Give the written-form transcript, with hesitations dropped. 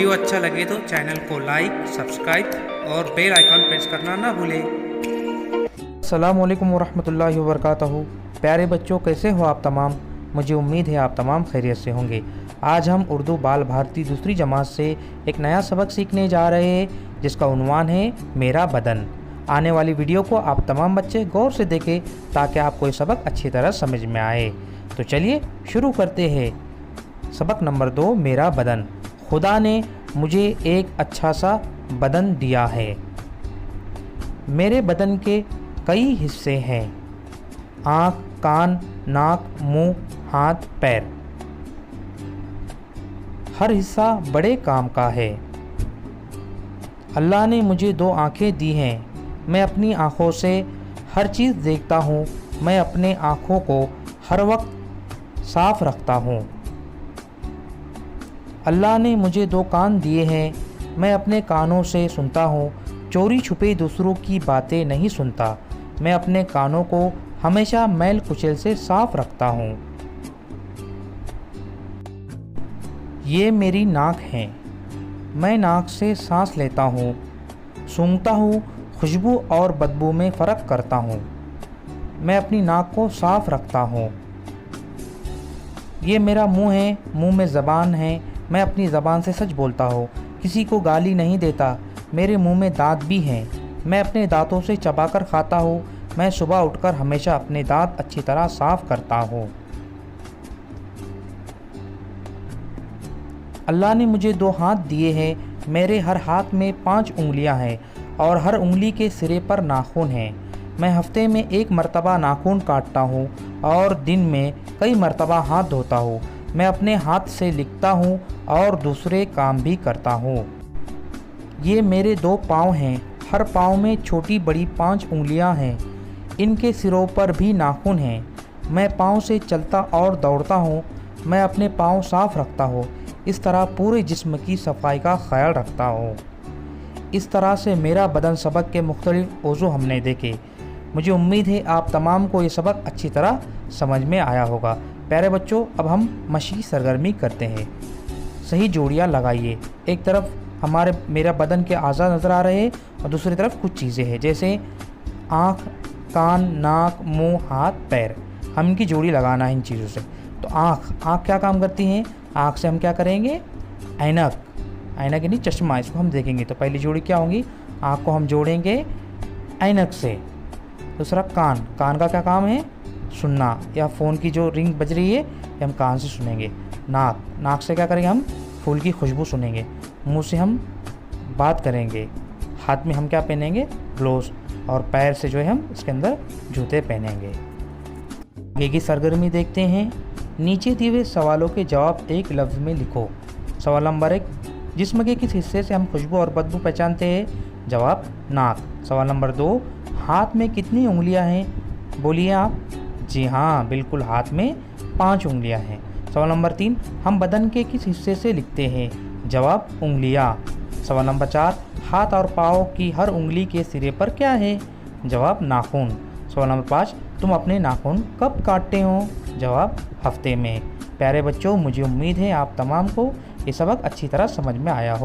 Video अच्छा लगे तो चैनल को लाइक, सब्सक्राइब और बेल आइकॉन प्रेस करना ना भूलें। अस्सलामुअलैकुम वरहमतुल्लाहि वबरकातुहू। प्यारे बच्चों, कैसे हो आप तमाम? मुझे उम्मीद है आप तमाम खैरियत से होंगे। आज हम उर्दू बाल भारती दूसरी जमात से एक नया सबक सीखने जा रहे हैं जिसका उन्वान है मेरा बदन। आने वाली वीडियो को आप तमाम बच्चे गौर से देखें ताकि आपको ये सबक अच्छी तरह समझ में आए। तो चलिए शुरू करते हैं। सबक नंबर 2, मेरा बदन। खुदा ने मुझे एक अच्छा सा बदन दिया है। मेरे बदन के कई हिस्से हैं: आँख, कान, नाक, मुंह, हाथ, पैर। हर हिस्सा बड़े काम का है। अल्लाह ने मुझे 2 आँखें दी हैं। मैं अपनी आँखों से हर चीज़ देखता हूँ। मैं अपने आँखों को हर वक्त साफ रखता हूँ। अल्लाह ने मुझे 2 कान दिए हैं। मैं अपने कानों से सुनता हूँ। चोरी छुपे दूसरों की बातें नहीं सुनता। मैं अपने कानों को हमेशा मैल कुचैल से साफ रखता हूँ। ये मेरी नाक है। मैं नाक से सांस लेता हूँ, सूंघता हूँ, खुशबू और बदबू में फ़र्क करता हूँ। मैं अपनी नाक को साफ रखता हूँ। ये मेरा मुंह है। मुंह में ज़बान है। मैं अपनी ज़बान से सच बोलता हूँ, किसी को गाली नहीं देता। मेरे मुंह में दांत भी हैं। मैं अपने दांतों से चबाकर खाता हूँ। मैं सुबह उठकर हमेशा अपने दांत अच्छी तरह साफ करता हूँ। अल्लाह ने मुझे 2 हाथ दिए हैं। मेरे हर हाथ में 5 उंगलियां हैं और हर उंगली के सिरे पर नाखून हैं। मैं हफ्ते में 1 मरतबा नाखून काटता हूँ और दिन में कई मरतबा हाथ धोता हूँ। मैं अपने हाथ से लिखता हूँ और दूसरे काम भी करता हूँ। ये मेरे 2 पाँव हैं। हर पाँव में छोटी बड़ी 5 उंगलियां हैं। इनके सिरों पर भी नाखून हैं। मैं पाँव से चलता और दौड़ता हूँ। मैं अपने पाँव साफ रखता हूँ। इस तरह पूरे जिस्म की सफाई का ख्याल रखता हूँ। इस तरह से मेरा बदन सबक के मुख्तलिफ उज़ू हमने देखे। मुझे उम्मीद है आप तमाम को ये सबक अच्छी तरह समझ में आया होगा। प्यारे बच्चों, अब हम मशी सरगर्मी करते हैं। सही जोड़ियाँ लगाइए। एक तरफ हमारे मेरा बदन के आज़ा नज़र आ रहे हैं और दूसरी तरफ कुछ चीज़ें हैं जैसे आँख, कान, नाक, मुंह, हाथ, पैर। हम इनकी जोड़ी लगाना है इन चीज़ों से। तो आँख क्या काम करती हैं? आँख से हम क्या करेंगे? ऐनक यानी चश्मा, इसको हम देखेंगे। तो पहली जोड़ी क्या होगी? आँख को हम जोड़ेंगे ऐनक से। दूसरा कान का क्या काम है? सुनना, या फ़ोन की जो रिंग बज रही है ये हम कान से सुनेंगे। नाक से क्या करेंगे? हम फूल की खुशबू सुनेंगे। मुंह से हम बात करेंगे। हाथ में हम क्या पहनेंगे? ग्लोव्स। और पैर से जो है हम इसके अंदर जूते पहनेंगे। आगे की सरगर्मी देखते हैं। नीचे दिए हुए सवालों के जवाब एक लफ्ज़ में लिखो। सवाल नंबर 1, जिस्म के किस हिस्से से हम खुशबू और बदबू पहचानते हैं? जवाब, नाक। सवाल नंबर 2, हाथ में कितनी उंगलियां हैं? बोलिए आप। जी हाँ, बिल्कुल, हाथ में 5 उंगलियां हैं। सवाल नंबर 3, हम बदन के किस हिस्से से लिखते हैं? जवाब, उंगलियां। सवाल नंबर 4, हाथ और पाँव की हर उंगली के सिरे पर क्या है? जवाब, नाखून। सवाल नंबर 5, तुम अपने नाखून कब काटते हो? जवाब, हफ्ते में। प्यारे बच्चों, मुझे उम्मीद है आप तमाम को ये सबक अच्छी तरह समझ में आया हो।